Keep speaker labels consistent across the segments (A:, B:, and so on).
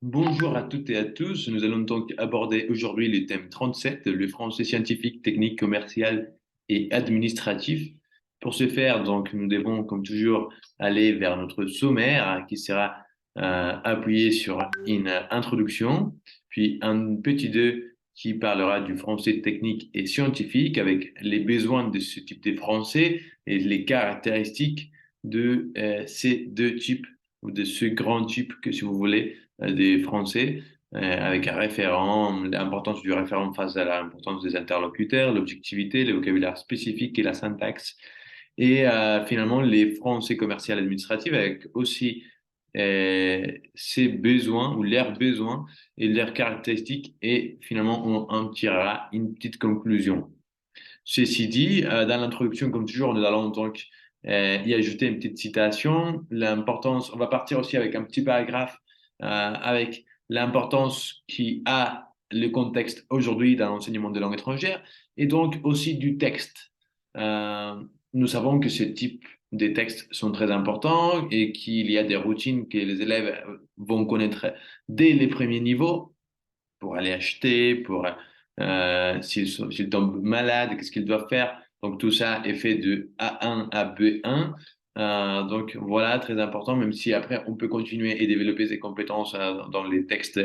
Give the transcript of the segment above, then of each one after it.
A: Bonjour à toutes et à tous. Nous allons donc aborder aujourd'hui le thème 37, le français scientifique, technique, commercial et administratif. Pour ce faire, donc, nous devons, comme toujours, aller vers notre sommaire qui sera appuyé sur une introduction, puis un petit 2 qui parlera du français technique et scientifique avec les besoins de ce type de français et les caractéristiques de ces deux types ou de ce grand type que, si vous voulez, des Français, avec un référent, l'importance du référent face à l'importance des interlocuteurs, l'objectivité, le vocabulaire spécifique et la syntaxe. Et finalement, les Français commerciaux administratifs avec aussi ses besoins ou leurs besoins et leurs caractéristiques. Et finalement, on en tirera une petite conclusion. Ceci dit, dans l'introduction, comme toujours, nous allons donc y ajouter une petite citation. L'importance, on va partir aussi avec un petit paragraphe avec l'importance qui a le contexte aujourd'hui dans l'enseignement de langue étrangère et donc aussi du texte. Euh, Nous savons que ce type de textes sont très importants et qu'il y a des routines que les élèves vont connaître dès les premiers niveaux pour aller acheter, pour s'ils tombent malades, qu'est-ce qu'ils doivent faire. Donc tout ça est fait de A1 à B1. Donc voilà, très important, même si après on peut continuer et développer ses compétences dans les textes,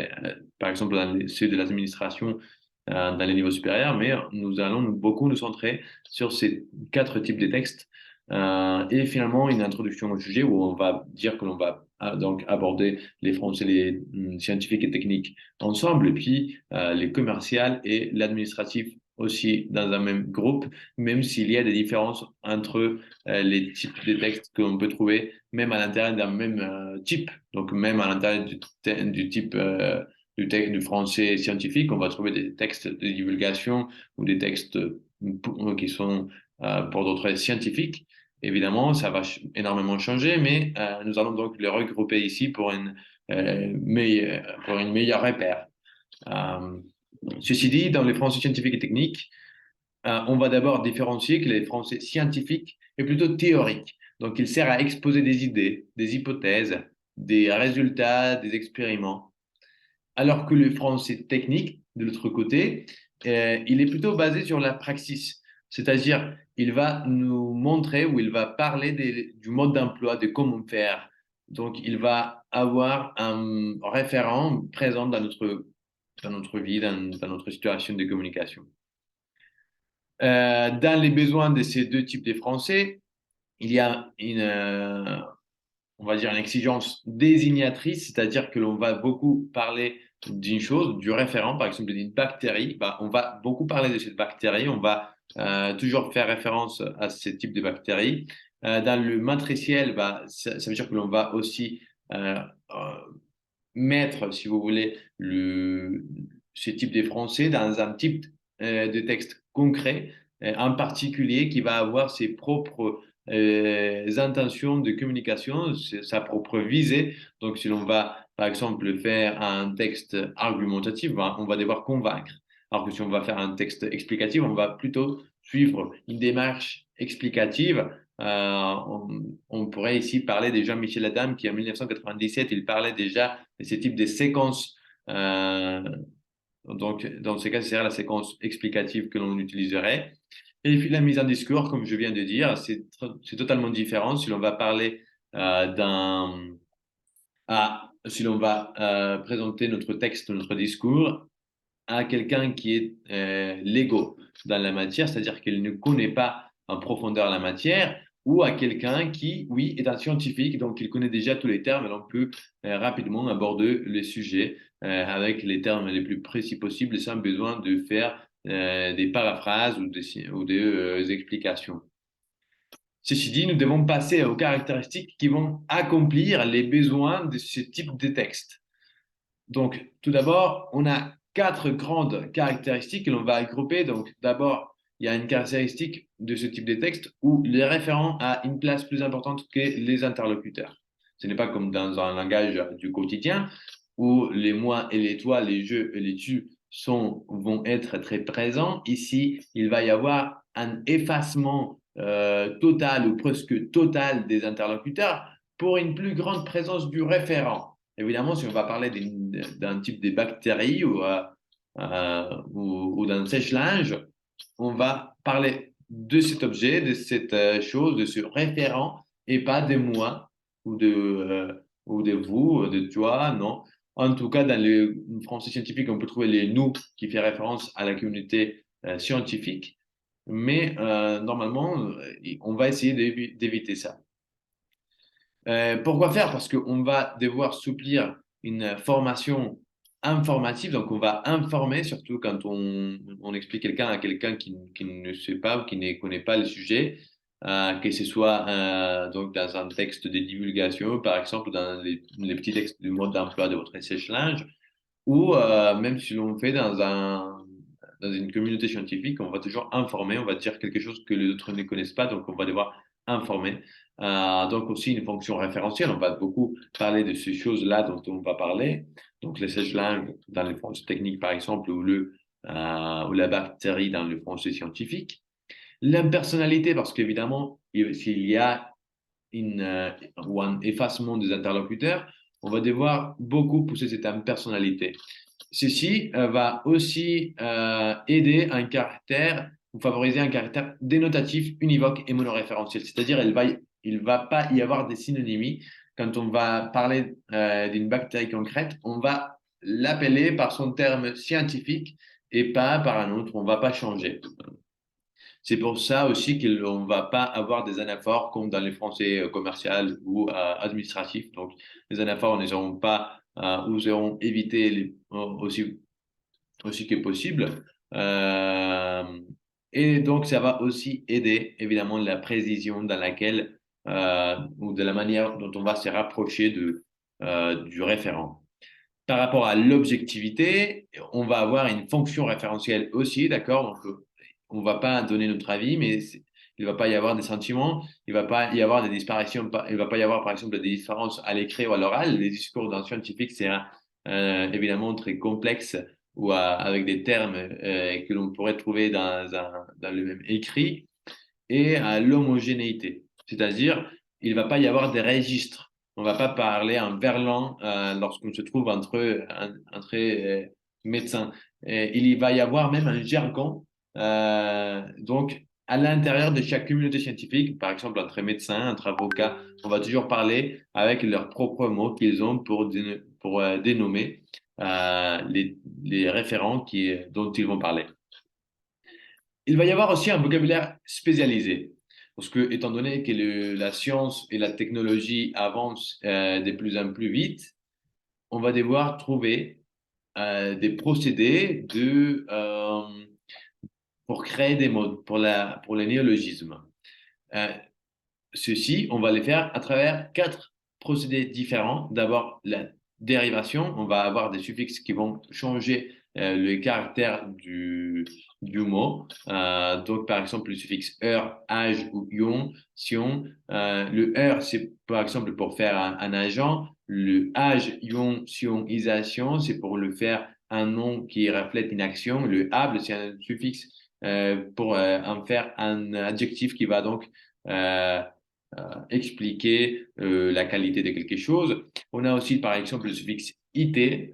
A: par exemple dans ceux de l'administration, dans les niveaux supérieurs, mais nous allons beaucoup nous centrer sur ces quatre types de textes. Et finalement, une introduction au sujet où on va dire que l'on va donc aborder les français, les scientifiques et techniques ensemble, et puis les commerciales et l'administratif aussi dans un même groupe, même s'il y a des différences entre les types de textes qu'on peut trouver, même à l'intérieur d'un même type. Donc, même à l'intérieur du type texte du français scientifique, on va trouver des textes de divulgation ou des textes qui sont pour d'autres scientifiques. Évidemment, ça va énormément changer, mais nous allons donc les regrouper ici pour une meilleure repère. Euh, Ceci dit, dans les français scientifiques et techniques, on va d'abord différencier que les français scientifiques est plutôt théorique. Donc, il sert à exposer des idées, des hypothèses, des résultats, des expériments. Alors que le français technique, de l'autre côté, il est plutôt basé sur la praxis. C'est-à-dire, il va nous montrer ou il va parler du mode d'emploi, de comment faire. Donc, il va avoir un référent présent dans notre vie, dans notre situation de communication. Dans les besoins de ces deux types de Français, il y a on va dire une exigence désignatrice, c'est-à-dire que l'on va beaucoup parler d'une chose, du référent, par exemple d'une bactérie. Bah, on va beaucoup parler de cette bactérie, on va toujours faire référence à ce type de bactérie. Dans le matriciel, bah, ça veut dire que l'on va aussi euh, euh, mettre, si vous voulez, ce type de français dans un type de texte concret, en particulier qui va avoir ses propres intentions de communication, sa propre visée. Donc, si l'on va, par exemple, faire un texte argumentatif, ben, on va devoir convaincre. Alors que si on va faire un texte explicatif, on va plutôt suivre une démarche explicative. On pourrait ici parler de Jean-Michel Adam qui, en 1997, il parlait déjà de ce type de séquences. Euh, donc, dans ce cas, ce serait la séquence explicative que l'on utiliserait. Et puis, la mise en discours, comme je viens de dire, c'est totalement différent si l'on va parler si l'on va présenter notre texte, notre discours à quelqu'un qui est légaux dans la matière, c'est-à-dire qu'il ne connaît pas en profondeur la matière, ou à quelqu'un qui, oui, est un scientifique, donc il connaît déjà tous les termes, et on peut rapidement aborder les sujets avec les termes les plus précis possibles, sans besoin de faire des paraphrases ou des explications. Ceci dit, nous devons passer aux caractéristiques qui vont accomplir les besoins de ce type de texte. Donc, tout d'abord, on a quatre grandes caractéristiques que l'on va grouper. Donc, d'abord, il y a une caractéristique de ce type de texte où les référents a une place plus importante que les interlocuteurs. Ce n'est pas comme dans un langage du quotidien où les moi et les toi, les je et les tu vont être très présents. Ici, il va y avoir un effacement total ou presque total des interlocuteurs pour une plus grande présence du référent. Évidemment, si on va parler d'un type de bactéries ou d'un sèche-linge, on va parler de cet objet, de cette chose, de ce référent, et pas de moi ou de vous, de toi, non. En tout cas, dans le français scientifique, on peut trouver les nous qui fait référence à la communauté scientifique, mais normalement, on va essayer d'éviter ça. Pourquoi faire? Parce qu'on va devoir supplir une formation informative, donc on va informer, surtout quand on explique quelqu'un à quelqu'un qui ne sait pas ou qui ne connaît pas le sujet, que ce soit donc dans un texte de divulgation, par exemple dans les petits textes du mode d'emploi de votre sèche-linge, ou même si l'on fait dans une communauté scientifique, on va toujours informer, on va dire quelque chose que les autres ne connaissent pas, donc on va devoir informer. Donc aussi une fonction référentielle, on va beaucoup parler de ces choses-là dont on va parler. Donc les sèche-linges dans les français techniques, par exemple, ou la bactérie dans le français scientifique. L'impersonnalité, parce qu'évidemment, s'il y a ou un effacement des interlocuteurs, on va devoir beaucoup pousser cette impersonnalité. Ceci va aussi aider un caractère ou favoriser un caractère dénotatif, univoque et monoréférentiel. C'est-à-dire, il va pas y avoir des synonymies. Quand on va parler d'une bactérie concrète, on va l'appeler par son terme scientifique et pas par un autre. On ne va pas changer. C'est pour ça aussi qu'on ne va pas avoir des anaphores comme dans les français commercial ou administratifs. Donc, les anaphores ne seront pas ou seront évités aussi que possible. Euh, et donc, ça va aussi aider, évidemment, la précision dans laquelle ou de la manière dont on va se rapprocher du référent. Par rapport à l'objectivité, on va avoir une fonction référentielle aussi, d'accord? Donc, on ne va pas donner notre avis, mais il ne va pas y avoir des sentiments, il ne va pas y avoir des disparitions, il ne va pas y avoir, par exemple, des différences à l'écrit ou à l'oral. Les discours d'un scientifique, c'est évidemment très complexe ou avec des termes que l'on pourrait trouver dans le même écrit, et à l'homogénéité, c'est-à-dire il ne va pas y avoir des registres. On ne va pas parler en verlan lorsqu'on se trouve entre médecins. Et il va y avoir même un jargon. Donc, à l'intérieur de chaque communauté scientifique, par exemple entre médecins, entre avocats, on va toujours parler avec leurs propres mots qu'ils ont pour dénommer les référents dont ils vont parler. Il va y avoir aussi un vocabulaire spécialisé. Parce que, étant donné que la science et la technologie avancent de plus en plus vite, on va devoir trouver des procédés pour créer des mots, pour les néologismes. Euh, Ceci, on va les faire à travers 4 procédés différents. D'abord, la dérivation. On va avoir des suffixes qui vont changer le caractère du mot. Donc, par exemple, le suffixe heure, âge ou ion, sion. Le heure, c'est par exemple pour faire un agent. Le âge, ion, sion, isation, c'est pour le faire un nom qui reflète une action. Le able, c'est un suffixe pour en faire un adjectif qui va donc euh, expliquer la qualité de quelque chose. On a aussi, par exemple, le suffixe ité,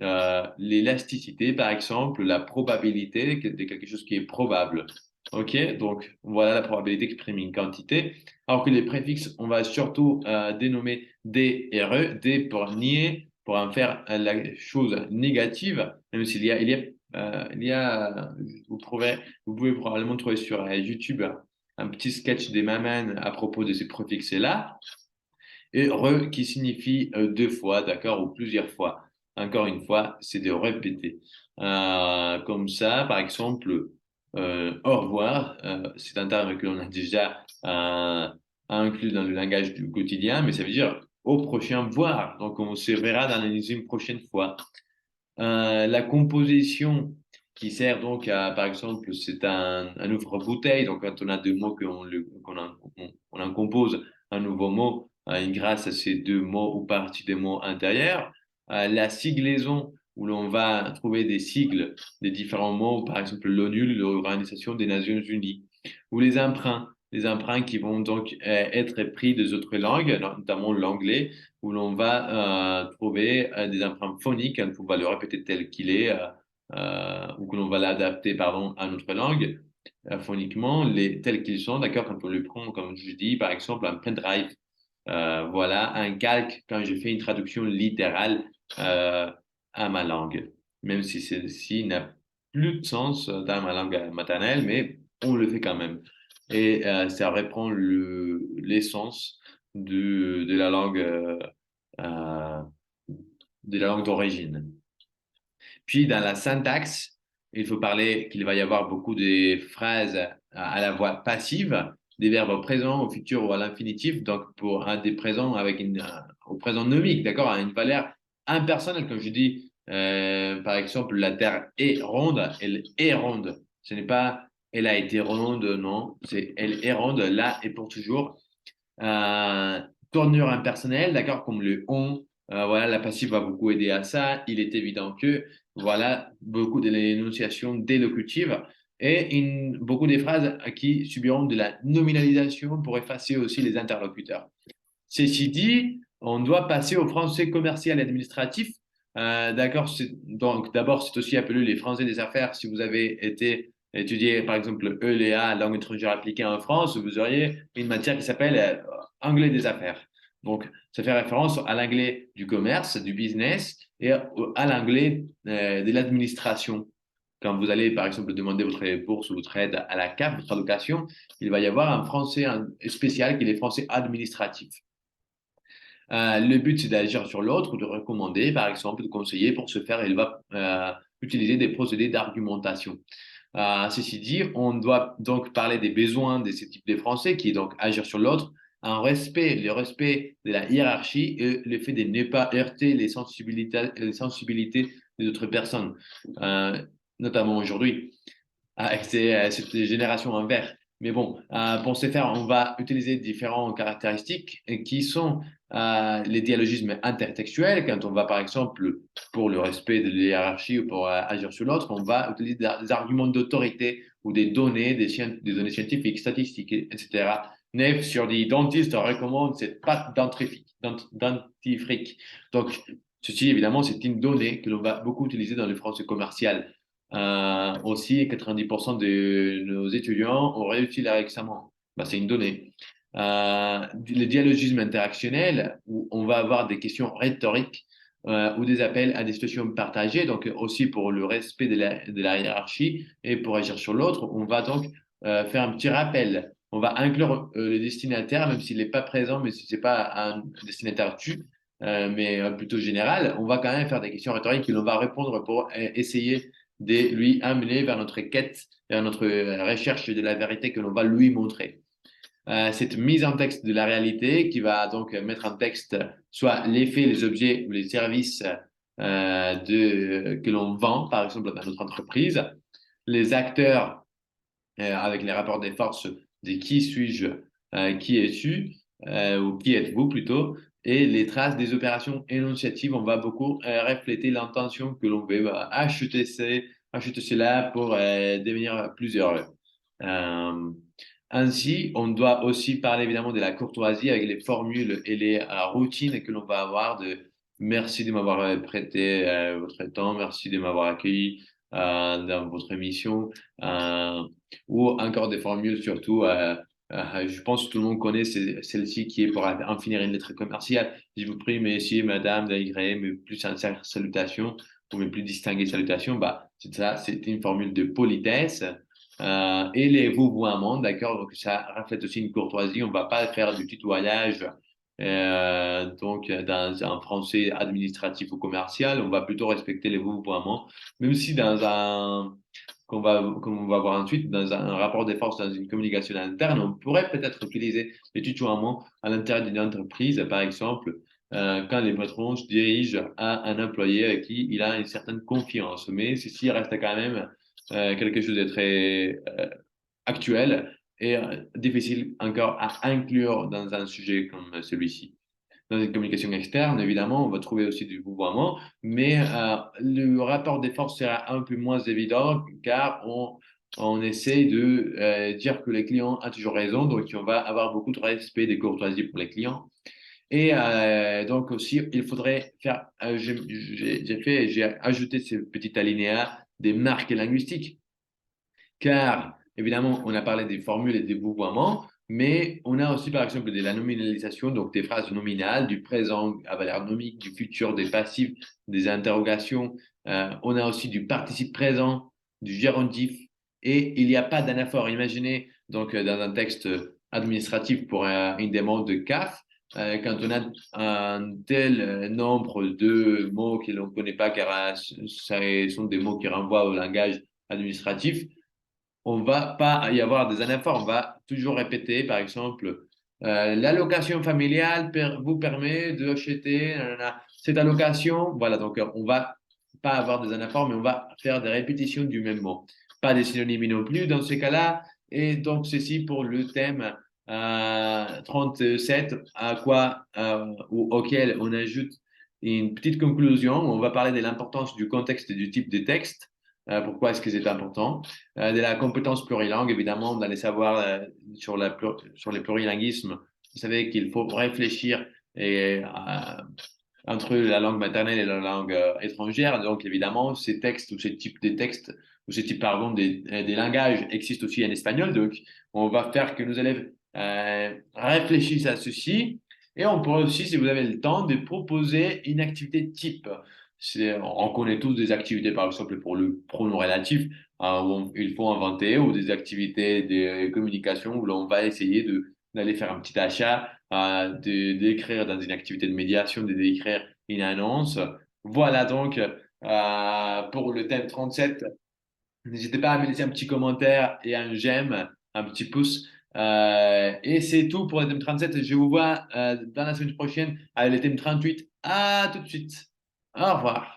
A: l'élasticité, par exemple, la probabilité de quelque chose qui est probable. OK, donc voilà la probabilité exprime une quantité. Alors que les préfixes, on va surtout dénommer D et RE, D pour nier, pour en faire la chose négative, même s'il y a, vous pouvez probablement trouver sur YouTube un petit sketch des mamans à propos de ces préfixes-là, et re qui signifie deux fois, d'accord, ou plusieurs fois. Encore une fois, c'est de répéter. Comme ça, par exemple, au revoir, c'est un terme que l'on a déjà inclus dans le langage du quotidien, mais ça veut dire au prochain voir. Donc, on se verra dans une prochaine fois. La composition qui sert donc à, par exemple, c'est un ouvre-bouteille. Donc, quand on a deux mots, on en compose un nouveau mot grâce à ces deux mots ou parties des mots intérieurs. La siglaison, où l'on va trouver des sigles des différents mots, par exemple l'ONU, l'Organisation des Nations Unies, ou les emprunts. des emprunts qui vont donc être pris des autres langues, notamment l'anglais, où l'on va trouver des emprunts phoniques, hein, on va le répéter tel qu'il est, ou que l'on va l'adapter, pardon, à notre langue, phoniquement, tels qu'ils sont, d'accord, quand on le prend, comme je dis, par exemple, un pendrive, voilà, un calque, quand je fais une traduction littérale à ma langue, même si celle-ci n'a plus de sens dans ma langue maternelle, mais on le fait quand même. Et ça reprend l'essence de la langue euh, de la langue d'origine. Puis dans la syntaxe, il faut parler qu'il va y avoir beaucoup de phrases à la voix passive, des verbes au présent, au futur ou à l'infinitif. Donc pour un des présents avec au présent nomique, d'accord, à une valeur impersonnelle, comme je dis, par exemple, la Terre est ronde, elle est ronde. Ce n'est pas elle a été ronde, non, c'est elle est ronde là et pour toujours. Euh, Tournure impersonnelle, d'accord, comme le on. Voilà, la passive va beaucoup aider à ça. Il est évident que, voilà, beaucoup de l'énonciation délocutive et beaucoup de phrases qui subiront de la nominalisation pour effacer aussi les interlocuteurs. Ceci dit, on doit passer au français commercial et administratif. D'accord, donc d'abord, c'est aussi appelé les français des affaires. Si vous avez été étudié, par exemple, ELEA, langue étrangère appliquée en France, vous auriez une matière qui s'appelle anglais des affaires. Donc, ça fait référence à l'anglais du commerce, du business et à l'anglais de l'administration. Quand vous allez, par exemple, demander votre bourse ou votre aide à la CAF, votre allocation, il va y avoir un français spécial qui est le français administratif. Le but, c'est d'agir sur l'autre, de recommander, par exemple, de conseiller. Pour ce faire, il va utiliser des procédés d'argumentation. Ceci dit, on doit donc parler des besoins de ce type de français, qui est donc agir sur l'autre, le respect de la hiérarchie et le fait de ne pas heurter les sensibilités des autres personnes, euh, notamment aujourd'hui avec cette génération en vert. Mais bon, pour ce faire, on va utiliser différentes caractéristiques qui sont les dialogismes intertextuels. Quand on va, par exemple, pour le respect de la hiérarchie ou pour agir sur l'autre, on va utiliser des arguments d'autorité ou des données scientifiques, statistiques, etc. Nef sur des dentistes recommande cette pâte dentifrique. Donc, ceci, évidemment, c'est une donnée que l'on va beaucoup utiliser dans le français commercial. Aussi, 90% de nos étudiants ont réussi leur examen. Bah, c'est une donnée. Le dialogisme interactionnel, où on va avoir des questions rhétoriques ou des appels à des situations partagées, donc aussi pour le respect de la hiérarchie et pour agir sur l'autre, on va donc faire un petit rappel. On va inclure le destinataire, même s'il n'est pas présent, mais si ce n'est pas un destinataire tu, mais plutôt général, on va quand même faire des questions rhétoriques et on va répondre pour essayer de lui amener vers notre quête, vers notre recherche de la vérité que l'on va lui montrer. Cette mise en texte de la réalité qui va donc mettre en texte soit les faits, les objets ou les services que l'on vend, par exemple, dans notre entreprise, les acteurs avec les rapports des forces de qui suis-je, qui es-tu, ou qui êtes-vous plutôt, et les traces des opérations énonciatives, on va beaucoup refléter l'intention que l'on veut acheter cela pour devenir plusieurs. Euh, Ainsi, on doit aussi parler évidemment de la courtoisie avec les formules et les routines que l'on va avoir de merci de m'avoir prêté votre temps, merci de m'avoir accueilli dans votre émission. Euh, ou encore des formules surtout. Je pense que tout le monde connaît celle-ci qui est pour en finir une lettre commerciale. Je vous prie, messieurs, madame, d'agréer mes plus sincères salutations ou mes plus distinguées salutations. Bah, c'est ça, c'est une formule de politesse. Et les vouvoiements, d'accord? Donc, ça reflète aussi une courtoisie. On ne va pas faire du tutoyage. Donc, dans un français administratif ou commercial, on va plutôt respecter les vouvoiements, même si dans un comme on va voir ensuite, dans un rapport de force, dans une communication interne, on pourrait peut-être utiliser les tutoiements à l'intérieur d'une entreprise, par exemple, quand les patrons se dirigent à un employé avec qui il a une certaine confiance. Mais ceci reste quand même quelque chose de très actuel et difficile encore à inclure dans un sujet comme celui-ci. Dans une communication externe, évidemment, on va trouver aussi du vouvoiement, mais le rapport des forces sera un peu moins évident car on essaie de dire que le client a toujours raison, donc on va avoir beaucoup de respect et de courtoisie pour les clients. Et donc aussi, il faudrait faire, j'ai ajouté ce petit alinéa des marques linguistiques, car évidemment, on a parlé des formules et des vouvoiements, mais on a aussi par exemple de la nominalisation, donc des phrases nominales, du présent à valeur nomique, du futur, des passifs, des interrogations. On a aussi du participe présent, du gérondif, et il n'y a pas d'anaphore. Imaginez donc dans un texte administratif pour une demande de CAF, quand on a un tel nombre de mots que l'on ne connaît pas, car ce sont des mots qui renvoient au langage administratif, on va pas y avoir des anaphores. On va toujours répéter, par exemple, l'allocation familiale vous permet d'acheter cette allocation. Voilà, donc on va pas avoir des anaphores, mais on va faire des répétitions du même mot. Pas des synonymes non plus dans ces cas-là. Et donc, ceci pour le thème 37, à quoi, ou auquel on ajoute une petite conclusion. On va parler de l'importance du contexte et du type de texte. Pourquoi est-ce que c'est important? De la compétence plurilingue, évidemment, d'aller savoir sur les plurilinguismes. Vous savez qu'il faut réfléchir entre la langue maternelle et la langue étrangère. Donc, évidemment, ces textes ou ces types de textes ou ces types, pardon, des langages existent aussi en espagnol. Donc, on va faire que nos élèves réfléchissent à ceci. Et on pourrait aussi, si vous avez le temps, de proposer une activité type. On connaît tous des activités, par exemple, pour le pronom relatif, où il faut inventer, ou des activités de communication où l'on va essayer d'aller faire un petit achat, d'écrire dans une activité de médiation, d'écrire une annonce. Voilà donc pour le thème 37. N'hésitez pas à me laisser un petit commentaire et un j'aime, un petit pouce. Et c'est tout pour le thème 37. Je vous vois dans la semaine prochaine avec le thème 38. À tout de suite. Au revoir.